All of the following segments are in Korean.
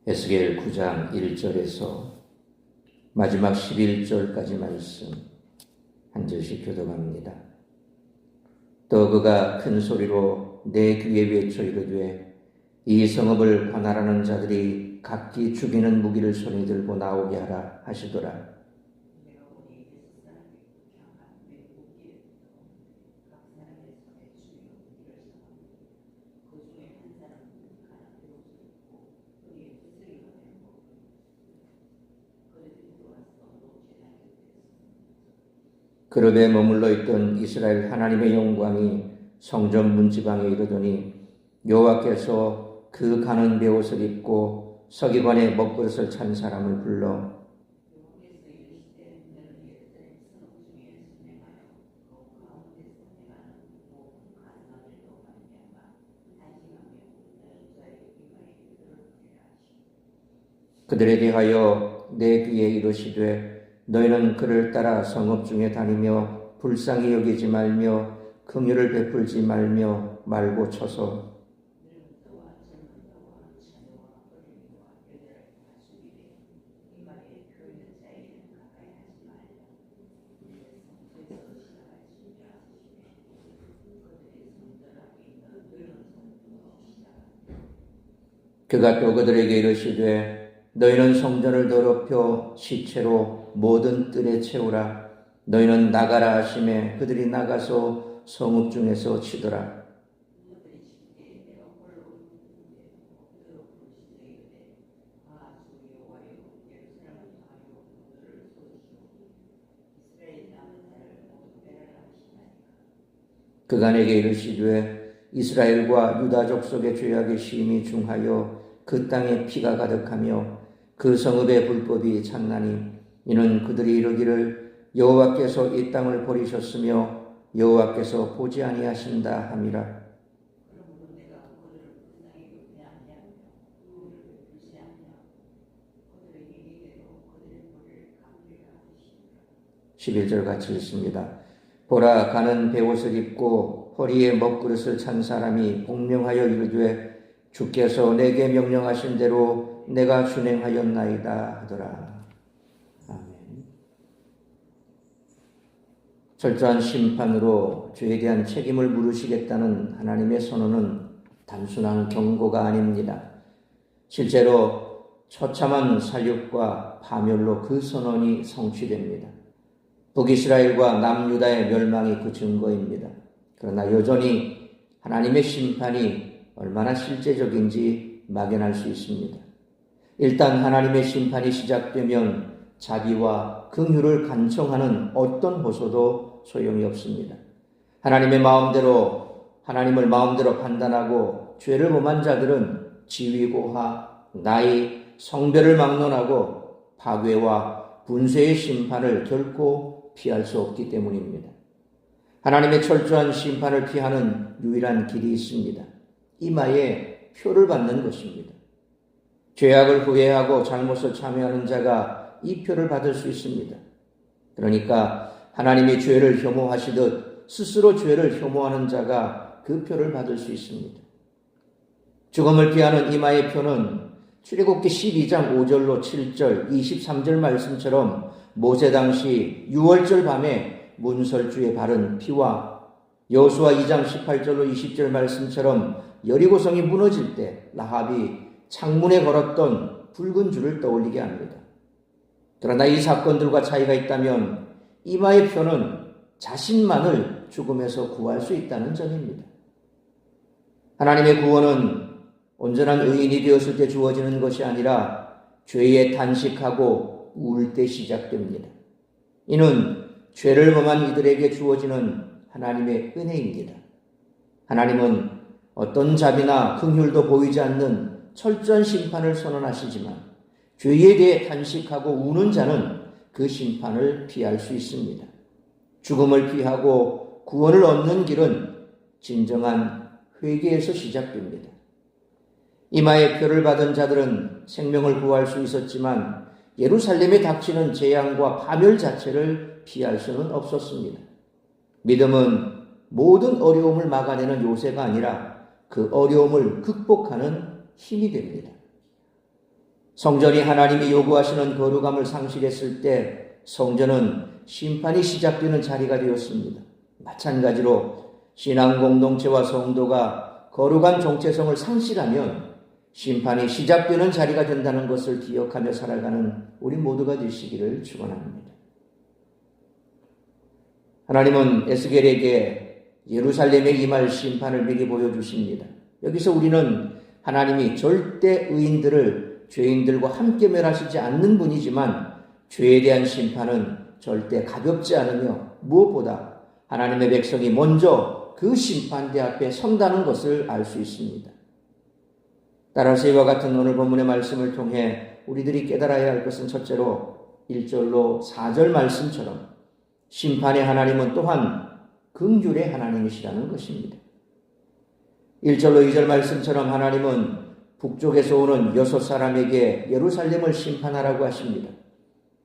에스겔 9장 1절에서 마지막 11절까지 말씀 한 절씩 교독합니다. 또 그가 큰 소리로 내 귀에 외쳐 이르되 이 성읍을 관할하는 자들이 각기 죽이는 무기를 손에 들고 나오게 하라 하시더라. 그룹에 머물러 있던 이스라엘 하나님의 영광이 성전 문지방에 이르더니 여호와께서 그 가는 베옷을 입고 서기관의 먹그릇을 찬 사람을 불러 그들에 대하여 내 귀에 이르시되 너희는 그를 따라 성읍 중에 다니며 불쌍히 여기지 말며 긍휼을 베풀지 말고 쳐서 그가 또 그들에게 이르시되 너희는 성전을 더럽혀 시체로 모든 뜰에 채우라. 너희는 나가라 하시매 그들이 나가서 성읍 중에서 치더라. 그가 내게 이르시되 이스라엘과 유다 족속의 죄악이 심히 중하여 그 땅에 피가 가득하며 그 성읍의 불법이 찬나니 이는 그들이 이르기를 여호와께서 이 땅을 버리셨으며 여호와께서 보지 아니하신다 함이라. (11절) 같이 읽습니다. 보라, 가는 베옷을 입고 허리에 먹그릇을 찬 사람이 복명하여 이르되 주께서 내게 명령하신 대로 내가 준행하였나이다 하더라. 아멘. 철저한 심판으로 죄에 대한 책임을 물으시겠다는 하나님의 선언은 단순한 경고가 아닙니다. 실제로 처참한 살육과 파멸로 그 선언이 성취됩니다. 북이스라엘과 남유다의 멸망이 그 증거입니다. 그러나 여전히 하나님의 심판이 얼마나 실제적인지 막연할 수 있습니다. 일단 하나님의 심판이 시작되면 자비와 긍휼을 간청하는 어떤 호소도 소용이 없습니다. 하나님을 마음대로 판단하고 죄를 범한 자들은 지위고하, 나이, 성별을 막론하고 파괴와 분쇄의 심판을 결코 피할 수 없기 때문입니다. 하나님의 철저한 심판을 피하는 유일한 길이 있습니다. 이마에 표를 받는 것입니다. 죄악을 후회하고 잘못을 참여하는 자가 이 표를 받을 수 있습니다. 그러니까 하나님이 죄를 혐오하시듯 스스로 죄를 혐오하는 자가 그 표를 받을 수 있습니다. 죽음을 피하는 이마의 표는 출애굽기 12장 5절로 7절, 23절 말씀처럼 모세 당시 6월절 밤에 문설주에 바른 피와 여호수아 2장 18절로 20절 말씀처럼 여리고성이 무너질 때 라합이 창문에 걸었던 붉은 줄을 떠올리게 합니다. 그러나 이 사건들과 차이가 있다면 이마의 표는 자신만을 죽음에서 구할 수 있다는 점입니다. 하나님의 구원은 온전한 의인이 되었을 때 주어지는 것이 아니라 죄에 단식하고 우울 때 시작됩니다. 이는 죄를 범한 이들에게 주어지는 하나님의 은혜입니다. 하나님은 어떤 자비나 긍휼도 보이지 않는 철저한 심판을 선언하시지만 죄에 대해 단식하고 우는 자는 그 심판을 피할 수 있습니다. 죽음을 피하고 구원을 얻는 길은 진정한 회개에서 시작됩니다. 이마에 표를 받은 자들은 생명을 구할 수 있었지만 예루살렘에 닥치는 재앙과 파멸 자체를 피할 수는 없었습니다. 믿음은 모든 어려움을 막아내는 요새가 아니라 그 어려움을 극복하는 힘이 됩니다. 성전이 하나님이 요구하시는 거룩함을 상실했을 때 성전은 심판이 시작되는 자리가 되었습니다. 마찬가지로 신앙 공동체와 성도가 거룩한 정체성을 상실하면 심판이 시작되는 자리가 된다는 것을 기억하며 살아가는 우리 모두가 되시기를 축원합니다. 하나님은 에스겔에게 예루살렘에 임할 심판을 미리 보여주십니다. 여기서 우리는 하나님이 절대 의인들을 죄인들과 함께 멸하시지 않는 분이지만 죄에 대한 심판은 절대 가볍지 않으며 무엇보다 하나님의 백성이 먼저 그 심판대 앞에 선다는 것을 알 수 있습니다. 따라서 이와 같은 오늘 본문의 말씀을 통해 우리들이 깨달아야 할 것은 첫째로 1절로 4절 말씀처럼 심판의 하나님은 또한 긍휼의 하나님이시라는 것입니다. 1절로 2절 말씀처럼 하나님은 북쪽에서 오는 6사람에게 예루살렘을 심판하라고 하십니다.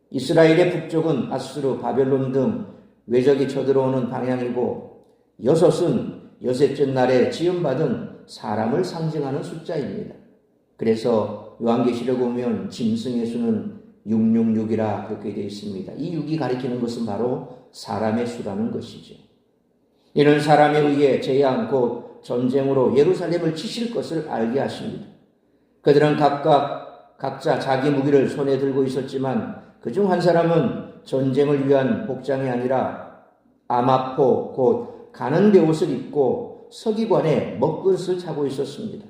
이스라엘의 북쪽은 아수르, 바벨론 등 외적이 쳐들어오는 방향이고 6은 여섯째 날에 지음받은 사람을 상징하는 숫자입니다. 그래서 요한계시록에 보면 짐승의 수는 666이라 그렇게 되어 있습니다. 이 6이 가리키는 것은 바로 사람의 수라는 것이죠. 이는 사람에 의해 재앙 곧 전쟁으로 예루살렘을 치실 것을 알게 하십니다. 그들은 각자 자기 무기를 손에 들고 있었지만 그중 한 사람은 전쟁을 위한 복장이 아니라 아마포 곧 가는 베옷을 입고 서기관에 먹그릇을 차고 있었습니다.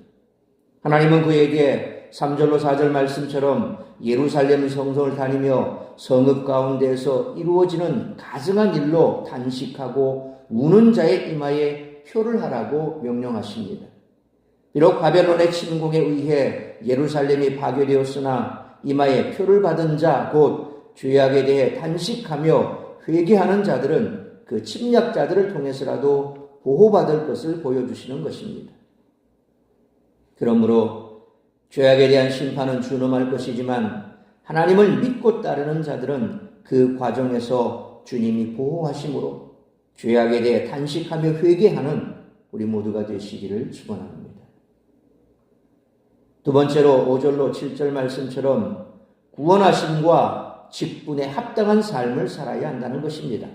하나님은 그에게 3절로 4절 말씀처럼 예루살렘 성성을 다니며 성읍 가운데에서 이루어지는 가증한 일로 단식하고 우는 자의 이마에 표를 하라고 명령하십니다. 비록 바벨론의 침공에 의해 예루살렘이 파괴되었으나 이마에 표를 받은 자 곧 죄악에 대해 단식하며 회개하는 자들은 그 침략자들을 통해서라도 보호받을 것을 보여주시는 것입니다. 그러므로 죄악에 대한 심판은 준엄할 것이지만 하나님을 믿고 따르는 자들은 그 과정에서 주님이 보호하심으로 죄악에 대해 단식하며 회개하는 우리 모두가 되시기를 축원합니다. 두 번째로 5절로 7절 말씀처럼 구원하심과 직분에 합당한 삶을 살아야 한다는 것입니다.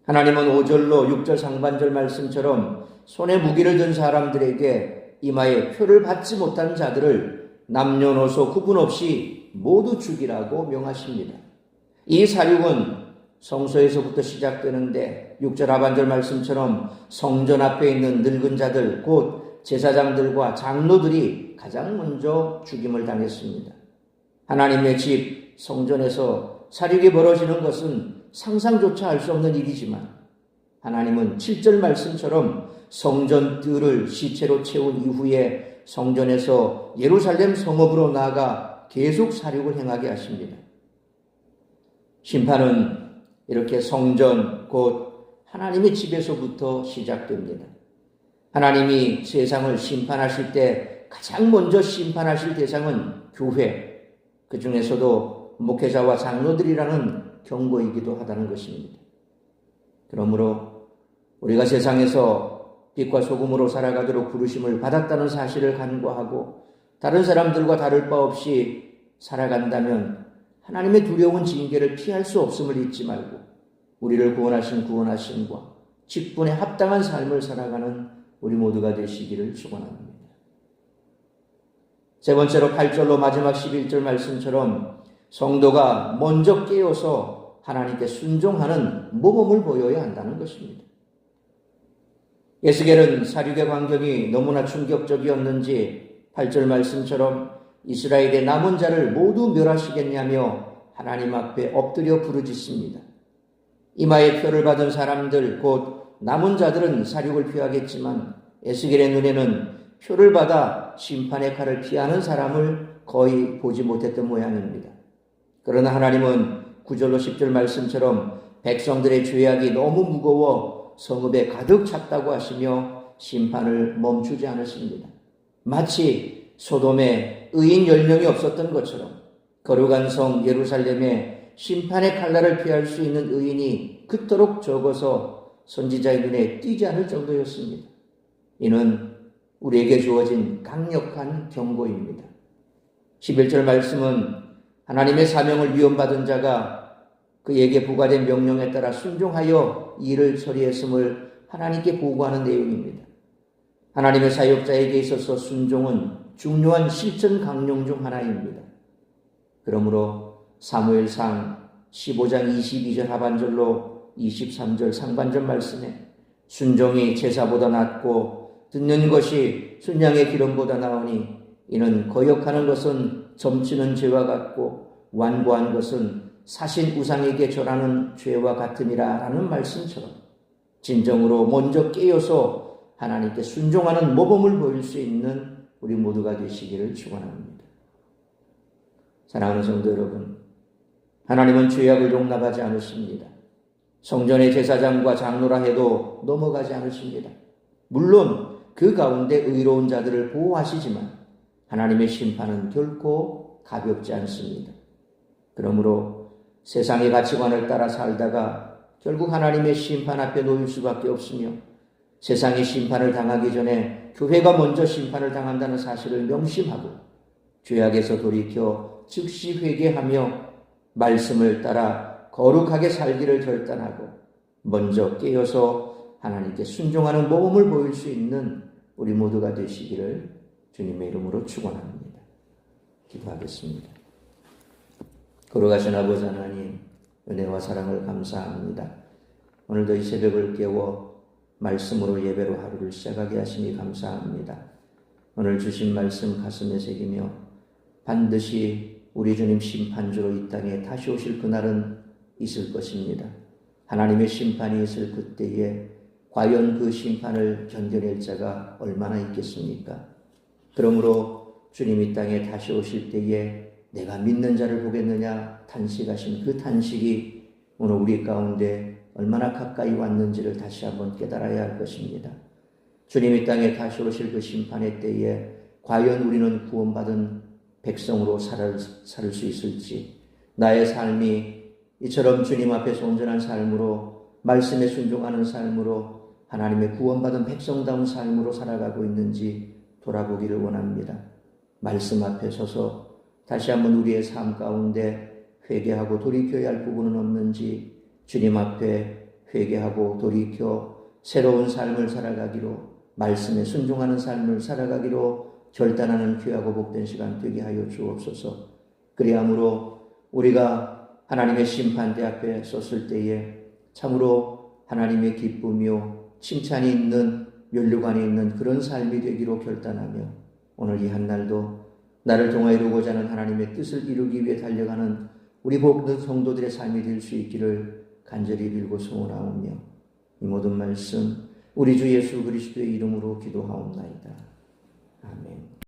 하나님은 5절로 6절 상반절 말씀처럼 손에 무기를 든 사람들에게 이마에 표를 받지 못한 자들을 남녀노소 구분 없이 모두 죽이라고 명하십니다. 이 사륙은 성소에서부터 시작되는데 6절 하반절 말씀처럼 성전 앞에 있는 늙은 자들 곧 제사장들과 장로들이 가장 먼저 죽임을 당했습니다. 하나님의 집 성전에서 사륙이 벌어지는 것은 상상조차 할 수 없는 일이지만 하나님은 7절 말씀처럼 성전 뜰을 시체로 채운 이후에 성전에서 예루살렘 성읍으로 나아가 계속 사륙을 행하게 하십니다. 심판은 이렇게 성전 곧 하나님의 집에서부터 시작됩니다. 하나님이 세상을 심판하실 때 가장 먼저 심판하실 대상은 교회, 그 중에서도 목회자와 장로들이라는 경고이기도 하다는 것입니다. 그러므로 우리가 세상에서 빛과 소금으로 살아가도록 부르심을 받았다는 사실을 간과하고 다른 사람들과 다를 바 없이 살아간다면 하나님의 두려운 징계를 피할 수 없음을 잊지 말고 우리를 구원하신 구원하심과 직분에 합당한 삶을 살아가는 우리 모두가 되시기를 축원합니다. 세 번째로 8절로 마지막 11절 말씀처럼 성도가 먼저 깨어서 하나님께 순종하는 모범을 보여야 한다는 것입니다. 에스겔은 사륙의 광경이 너무나 충격적이었는지 8절 말씀처럼 이스라엘의 남은 자를 모두 멸하시겠냐며 하나님 앞에 엎드려 부르짖습니다. 이마에 표를 받은 사람들 곧 남은 자들은 사륙을 피하겠지만 에스겔의 눈에는 표를 받아 심판의 칼을 피하는 사람을 거의 보지 못했던 모양입니다. 그러나 하나님은 9절로 10절 말씀처럼 백성들의 죄악이 너무 무거워 성읍에 가득 찼다고 하시며 심판을 멈추지 않으십니다. 마치 소돔에 의인 10명이 없었던 것처럼 거룩한 성 예루살렘에 심판의 칼날을 피할 수 있는 의인이 그토록 적어서 선지자의 눈에 띄지 않을 정도였습니다. 이는 우리에게 주어진 강력한 경고입니다. 11절 말씀은 하나님의 사명을 위임받은 자가 그에게 부과된 명령에 따라 순종하여 일을 처리했음을 하나님께 보고하는 내용입니다. 하나님의 사역자에게 있어서 순종은 중요한 실천 강령 중 하나입니다. 그러므로 사무엘상 15장 22절 하반절로 23절 상반절 말씀에 순종이 제사보다 낫고 듣는 것이 순양의 기름보다 나으니 이는 거역하는 것은 점치는 죄와 같고 완고한 것은 사신 우상에게 절하는 죄와 같으니라 라는 말씀처럼 진정으로 먼저 깨어서 하나님께 순종하는 모범을 보일 수 있는 우리 모두가 되시기를 축원합니다. 사랑하는 성도 여러분, 하나님은 죄악을 용납하지 않으십니다. 성전의 제사장과 장로라 해도 넘어가지 않으십니다. 물론 그 가운데 의로운 자들을 보호하시지만 하나님의 심판은 결코 가볍지 않습니다. 그러므로 세상의 가치관을 따라 살다가 결국 하나님의 심판 앞에 놓일 수밖에 없으며 세상의 심판을 당하기 전에 교회가 먼저 심판을 당한다는 사실을 명심하고 죄악에서 돌이켜 즉시 회개하며 말씀을 따라 거룩하게 살기를 결단하고 먼저 깨어서 하나님께 순종하는 모범을 보일 수 있는 우리 모두가 되시기를 주님의 이름으로 축원합니다. 기도하겠습니다. 걸어가신 아버지 하나님, 은혜와 사랑을 감사합니다. 오늘도 이 새벽을 깨워 말씀으로 예배로 하루를 시작하게 하시니 감사합니다. 오늘 주신 말씀 가슴에 새기며 반드시 우리 주님 심판주로 이 땅에 다시 오실 그날은 있을 것입니다. 하나님의 심판이 있을 그때에 과연 그 심판을 견뎌낼 자가 얼마나 있겠습니까? 그러므로 주님 이 땅에 다시 오실 때에 내가 믿는 자를 보겠느냐 탄식하신 그 탄식이 오늘 우리 가운데 얼마나 가까이 왔는지를 다시 한번 깨달아야 할 것입니다. 주님 이 땅에 다시 오실 그 심판의 때에 과연 우리는 구원받은 백성으로 살 수 있을지, 나의 삶이 이처럼 주님 앞에서 온전한 삶으로 말씀에 순종하는 삶으로 하나님의 구원받은 백성다운 삶으로 살아가고 있는지 돌아보기를 원합니다. 말씀 앞에 서서 다시 한번 우리의 삶 가운데 회개하고 돌이켜야 할 부분은 없는지 주님 앞에 회개하고 돌이켜 새로운 삶을 살아가기로, 말씀에 순종하는 삶을 살아가기로 결단하는 귀하고 복된 시간 되게 하여 주옵소서. 그리함으로 우리가 하나님의 심판대 앞에 섰을 때에 참으로 하나님의 기쁨이요 칭찬이 있는 면류관이 있는 그런 삶이 되기로 결단하며 오늘 이 한날도 나를 통하여 이루고자 하는 하나님의 뜻을 이루기 위해 달려가는 우리 복된 성도들의 삶이 될 수 있기를 간절히 빌고 소원하오며 이 모든 말씀 우리 주 예수 그리스도의 이름으로 기도하옵나이다. 아멘.